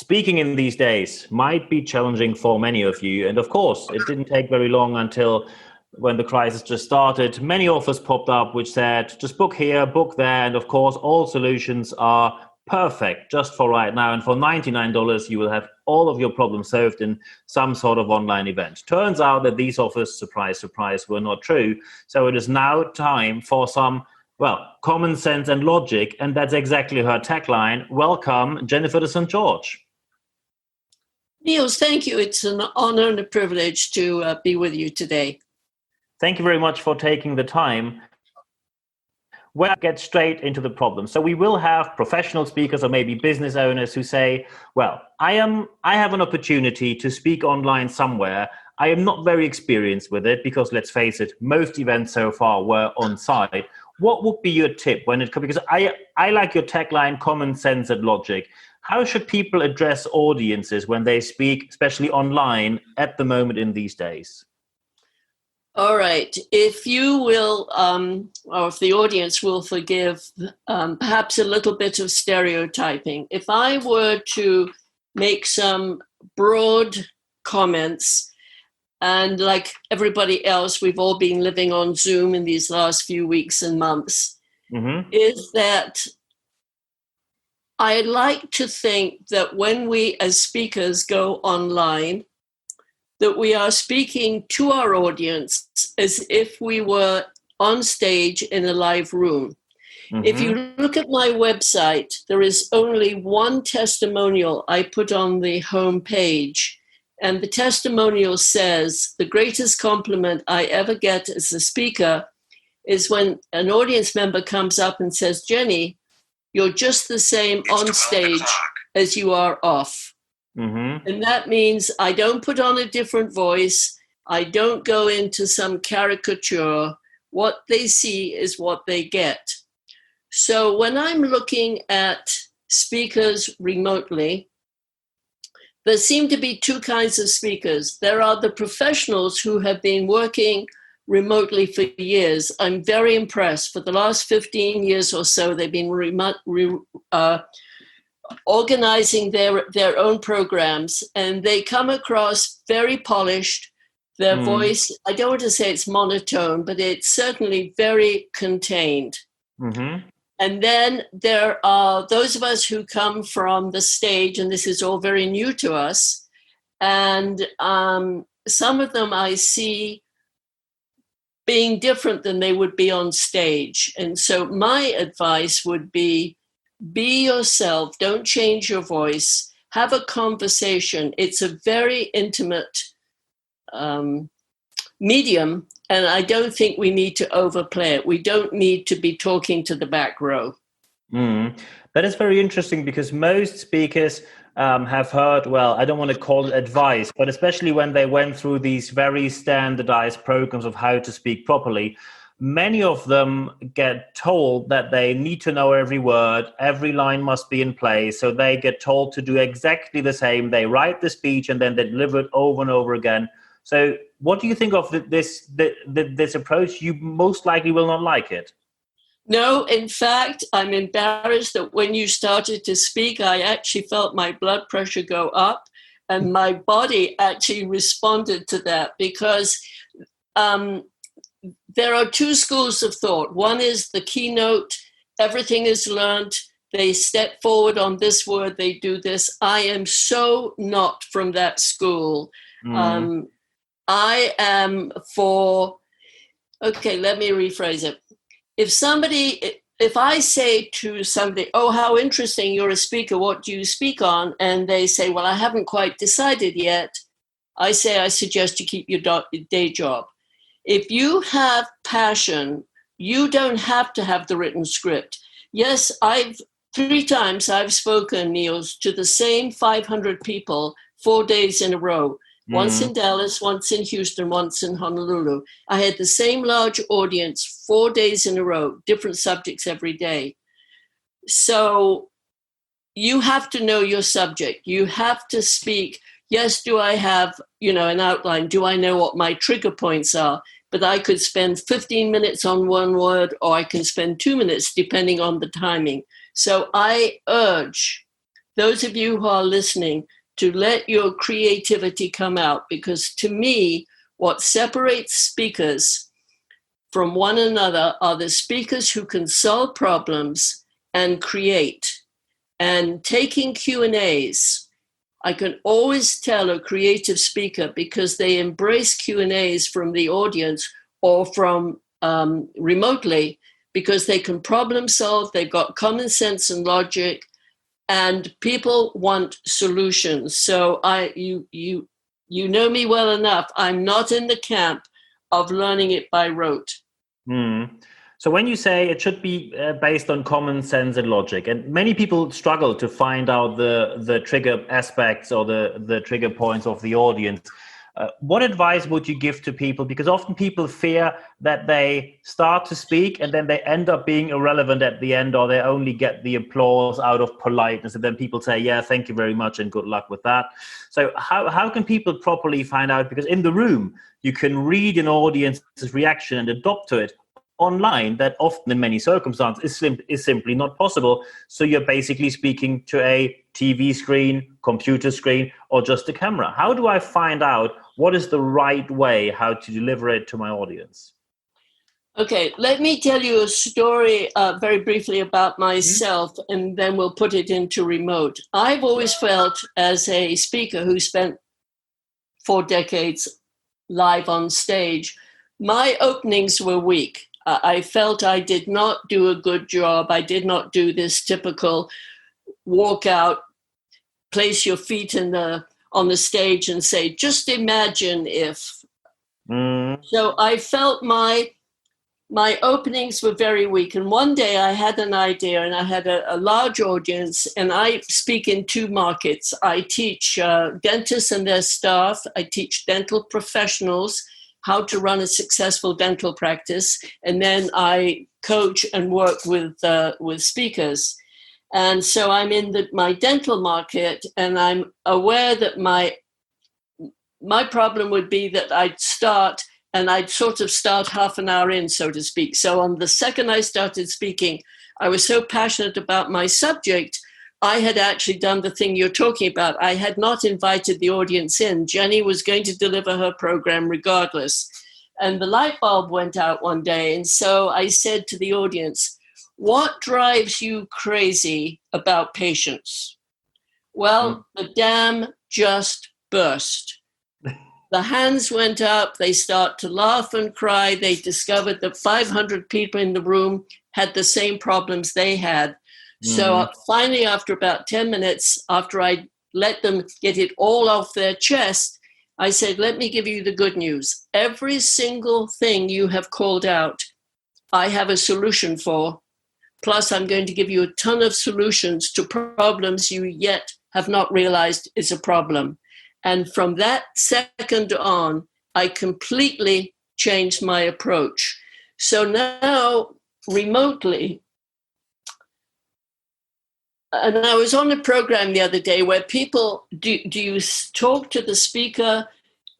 Speaking in these days might be challenging for many of you. And of course, it didn't take very long until when the crisis just started, many offers popped up which said, just book here, book there. And of course, all solutions are perfect just for right now. And for $99, you will have all of your problems solved in some sort of online event. Turns out that these offers, surprise, surprise, were not true. So it is now time for some, well, common sense and logic. And that's exactly her tagline. Welcome, Jennifer de St. George. Niels, thank you. It's an honor and a privilege to be with you today. Thank you very much for taking the time. We'll get straight into the problem. So we will have professional speakers or maybe business owners who say, well, I have an opportunity to speak online somewhere. I am not very experienced with it because let's face it, most events so far were on site. What would be your tip when it comes, because I like your tagline, common sense and logic. How should people address audiences when they speak, especially online at the moment in these days? All right. If you will, or if the audience will forgive perhaps a little bit of stereotyping, if I were to make some broad comments, and like everybody else, we've all been living on Zoom in these last few weeks and months, is that I like to think that when we as speakers go online, that we are speaking to our audience as if we were on stage in a live room. If you look at my website, there is only one testimonial I put on the home page. And the testimonial says, the greatest compliment I ever get as a speaker is when an audience member comes up and says, Jenny, you're just the same on stage as you are off. And that means I don't put on a different voice. I don't go into some caricature. What they see is what they get. So when I'm looking at speakers remotely, there seem to be two kinds of speakers. There are the professionals who have been working remotely for years. I'm very impressed. For the last 15 years or so, they've been organizing their own programs, and they come across very polished. Their voice, I don't want to say it's monotone, but it's certainly very contained. And then there are those of us who come from the stage, and this is all very new to us. And some of them I see being different than they would be on stage. And so my advice would be yourself, don't change your voice, have a conversation. It's a very intimate medium, and I don't think we need to overplay it. We don't need to be talking to the back row. That is very interesting because most speakers have heard, well, I don't want to call it advice, but especially when they went through these very standardized programs of how to speak properly, many of them get told that they need to know every word, every line must be in place. So they get told to do exactly the same. They write the speech and then they deliver it over and over again. So what do you think of this approach? You most likely will not like it. No, in fact, I'm embarrassed that when you started to speak, I actually felt my blood pressure go up and my body actually responded to that because there are two schools of thought. One is the keynote, everything is learned, they step forward on this word, they do this. I am so not from that school. I am for, okay, let me rephrase it. If I say to somebody, oh, how interesting, you're a speaker, what do you speak on? And they say, well, I haven't quite decided yet. I say, I suggest you keep your day job. If you have passion, you don't have to have the written script. Yes, 3 times I've spoken, Niels, to the same 500 people 4 days in a row. Once in Dallas, once in Houston, once in Honolulu. I had the same large audience 4 days in a row, different subjects every day. So you have to know your subject. You have to speak. Yes, do I have, an outline? Do I know what my trigger points are? But I could spend 15 minutes on one word, or I can spend 2 minutes, depending on the timing. So I urge those of you who are listening, to let your creativity come out, because to me, what separates speakers from one another are the speakers who can solve problems and create. And taking Q&As, I can always tell a creative speaker because they embrace Q&As from the audience or from remotely, because they can problem solve, they've got common sense and logic, and people want solutions. So you know me well enough. I'm not in the camp of learning it by rote. So when you say it should be based on common sense and logic, and many people struggle to find out the trigger aspects or the trigger points of the audience, what advice would you give to people? Because often people fear that they start to speak and then they end up being irrelevant at the end, or they only get the applause out of politeness. And then people say, yeah, thank you very much and good luck with that. So how can people properly find out? Because in the room, you can read an audience's reaction and adopt to it. Online, that often in many circumstances is simply not possible. So you're basically speaking to a TV screen, computer screen, or just a camera. How do I find out what is the right way how to deliver it to my audience? Okay, let me tell you a story very briefly about myself, and then we'll put it into remote. I've always felt, as a speaker who spent 4 decades live on stage, my openings were weak. I felt I did not do a good job. I did not do this typical walk out, place your feet on the stage and say, just imagine if. So I felt my openings were very weak. And one day I had an idea, and I had a large audience, and I speak in 2 markets. I teach dentists and their staff. I teach dental professionals how to run a successful dental practice. And then I coach and work with speakers. And so I'm in my dental market, and I'm aware that my problem would be that I'd start half an hour in, so to speak. So on the second I started speaking, I was so passionate about my subject, I had actually done the thing you're talking about. I had not invited the audience in. Jenny was going to deliver her program regardless. And the light bulb went out one day. And so I said to the audience, what drives you crazy about patients? Well, the dam just burst. The hands went up. They start to laugh and cry. They discovered that 500 people in the room had the same problems they had. So finally, after about 10 minutes, after I let them get it all off their chest, I said, let me give you the good news. Every single thing you have called out, I have a solution for. Plus, I'm going to give you a ton of solutions to problems you yet have not realized is a problem. And from that second on, I completely changed my approach. So now, remotely, and I was on a program the other day where people, do you talk to the speaker,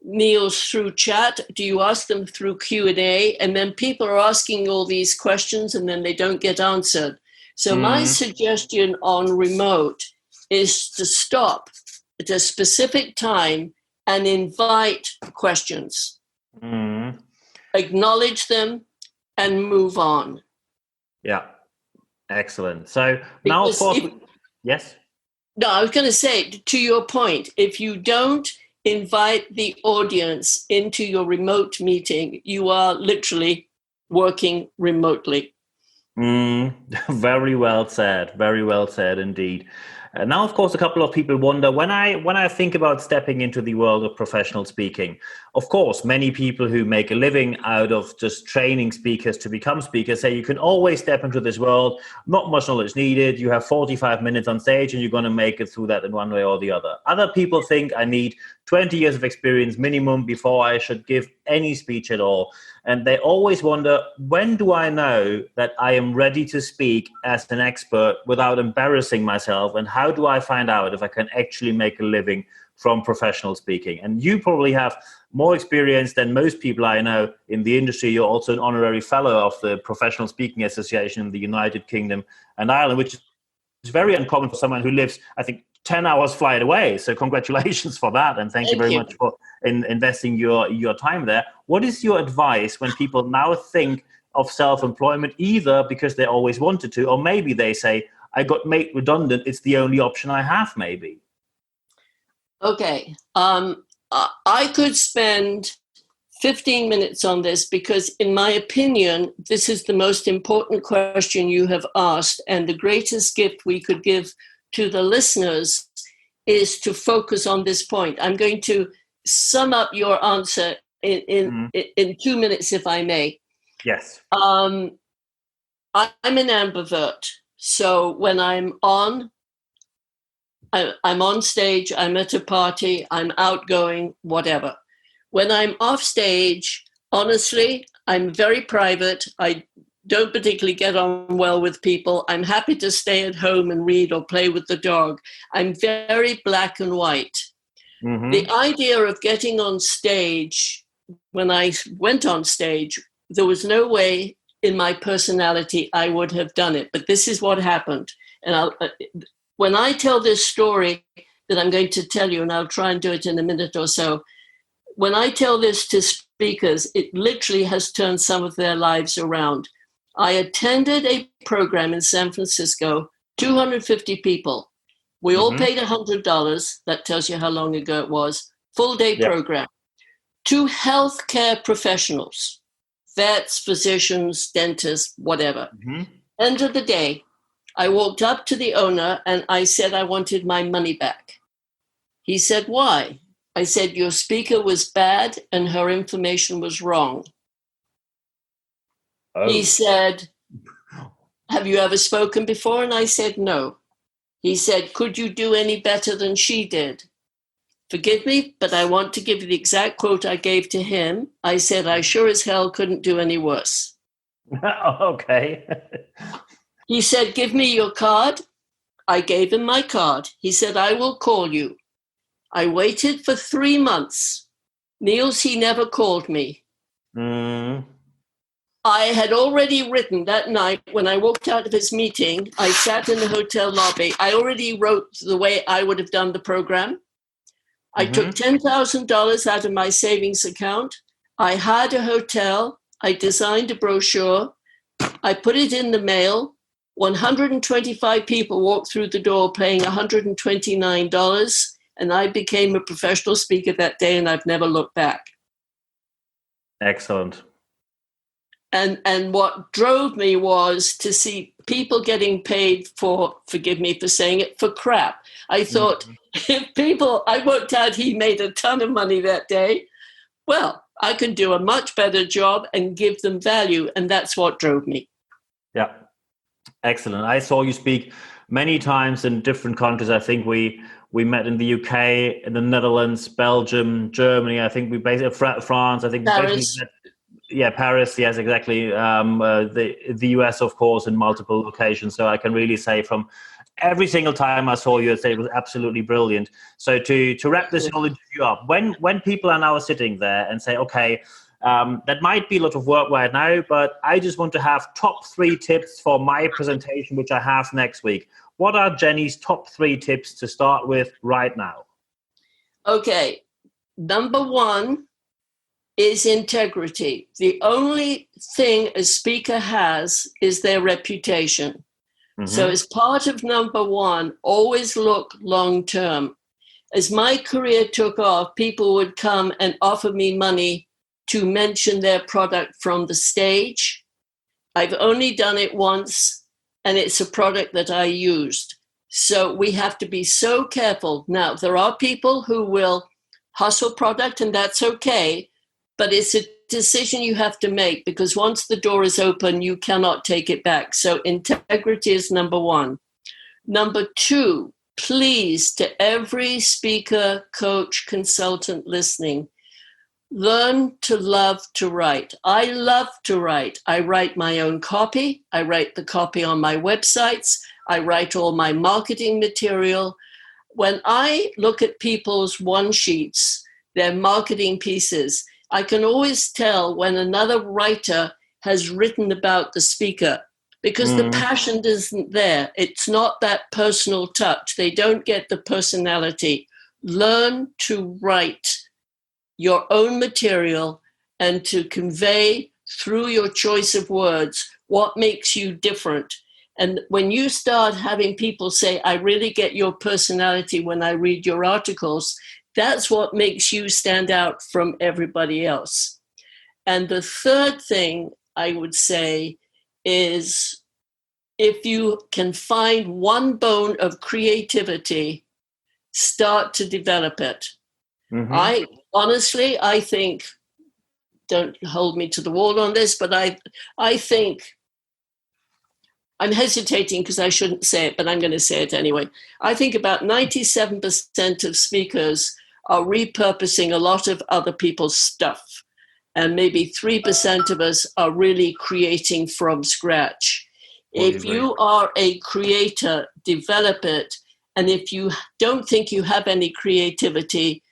Niels, through chat? Do you ask them through Q&A? And then people are asking all these questions and then they don't get answered. So my suggestion on remote is to stop at a specific time and invite questions, acknowledge them, and move on. Yeah. Excellent. So now, of course, yes? No, I was going to say, to your point, if you don't invite the audience into your remote meeting, you are literally working remotely. Very well said. Very well said indeed. Now, of course, a couple of people wonder, when I think about stepping into the world of professional speaking, of course, many people who make a living out of just training speakers to become speakers say you can always step into this world, not much knowledge needed. You have 45 minutes on stage and you're going to make it through that in one way or the other. Other people think I need 20 years of experience minimum before I should give any speech at all. And they always wonder, when do I know that I am ready to speak as an expert without embarrassing myself? And how do I find out if I can actually make a living from professional speaking? And you probably have more experience than most people I know in the industry. You're also an honorary fellow of the Professional Speaking Association in the United Kingdom and Ireland, which very uncommon for someone who lives, I think, 10 hours flight away. So congratulations for that. And thank you very much for investing your time there. What is your advice when people now think of self-employment, either because they always wanted to, or maybe they say, I got made redundant, it's the only option I have, maybe? Okay. I could spend 15 minutes on this because, in my opinion, this is the most important question you have asked. And the greatest gift we could give to the listeners is to focus on this point. I'm going to sum up your answer in 2 minutes, if I may. Yes. I'm an ambivert. So when I'm on stage, I'm at a party, I'm outgoing, whatever. When I'm off stage, honestly, I'm very private. I don't particularly get on well with people. I'm happy to stay at home and read or play with the dog. I'm very black and white. Mm-hmm. The idea of getting on stage, when I went on stage, there was no way in my personality I would have done it. But this is what happened. And when I tell this story that I'm going to tell you, and I'll try and do it in a minute or so, when I tell this to speakers, it literally has turned some of their lives around. I attended a program in San Francisco, 250 people. We all paid $100. That tells you how long ago it was. Full day program. 2 healthcare professionals, vets, physicians, dentists, whatever. End of the day, I walked up to the owner and I said I wanted my money back. He said, why? I said, your speaker was bad and her information was wrong. Oh. He said, have you ever spoken before? And I said, no. He said, could you do any better than she did? Forgive me, but I want to give you the exact quote I gave to him. I said, I sure as hell couldn't do any worse. Okay. He said, give me your card. I gave him my card. He said, I will call you. I waited for 3 months. Niels, he never called me. I had already written that night when I walked out of his meeting. I sat in the hotel lobby. I already wrote the way I would have done the program. I took $10,000 out of my savings account. I hired a hotel. I designed a brochure. I put it in the mail. 125 people walked through the door paying $129. And I became a professional speaker that day, and I've never looked back. Excellent. And what drove me was to see people getting paid for, forgive me for saying it, for crap. I thought, I worked out he made a ton of money that day. Well, I can do a much better job and give them value. And that's what drove me. Yeah. Excellent. I saw you speak many times in different countries. I think we met in the UK, in the Netherlands, Belgium, Germany. I think we basically France. I think Paris. Paris. Yes, exactly. The US, of course, in multiple locations. So I can really say from every single time I saw you, it was absolutely brilliant. So to wrap this whole interview up, when people are now sitting there and say, okay, that might be a lot of work right now, but I just want to have top 3 tips for my presentation, which I have next week. What are Jenny's top 3 tips to start with right now? Okay. Number 1 is integrity. The only thing a speaker has is their reputation. So as part of number 1, always look long term. As my career took off, people would come and offer me money to mention their product from the stage. I've only done it once, and it's a product that I used. So we have to be so careful. Now, there are people who will hustle product, and that's okay, but it's a decision you have to make, because once the door is open, you cannot take it back. So integrity is number 1. Number 2, please, to every speaker, coach, consultant listening, learn to love to write. I love to write. I write my own copy. I write the copy on my websites. I write all my marketing material. When I look at people's one sheets, their marketing pieces, I can always tell when another writer has written about the speaker. because the passion isn't there. It's not that personal touch. They don't get the personality. Learn to write your own material and to convey through your choice of words what makes you different. And when you start having people say, I really get your personality when I read your articles, that's what makes you stand out from everybody else. And the third thing I would say is, if you can find one bone of creativity, start to develop it. I think, don't hold me to the wall on this, but I think, I'm hesitating because I shouldn't say it, but I'm going to say it anyway. I think about 97% of speakers are repurposing a lot of other people's stuff. And maybe 3% of us are really creating from scratch. If you are a creator, develop it. And if you don't think you have any creativity,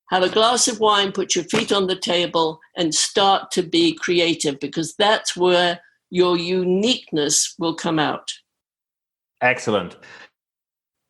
have a glass of wine, put your feet on the table, and start to be creative, because that's where your uniqueness will come out. Excellent.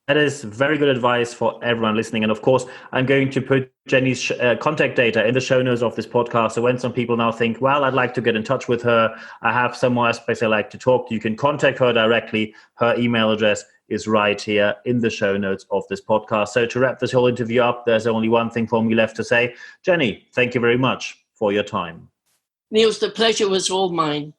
That is very good advice for everyone listening. And of course, I'm going to put Jenny's contact data in the show notes of this podcast. So when some people now think, well, I'd like to get in touch with her, I have some more aspects I like to talk to, you can contact her directly. Her email address is right here in the show notes of this podcast. So to wrap this whole interview up, there's only one thing for me left to say. Jenny, thank you very much for your time. Niels, the pleasure was all mine.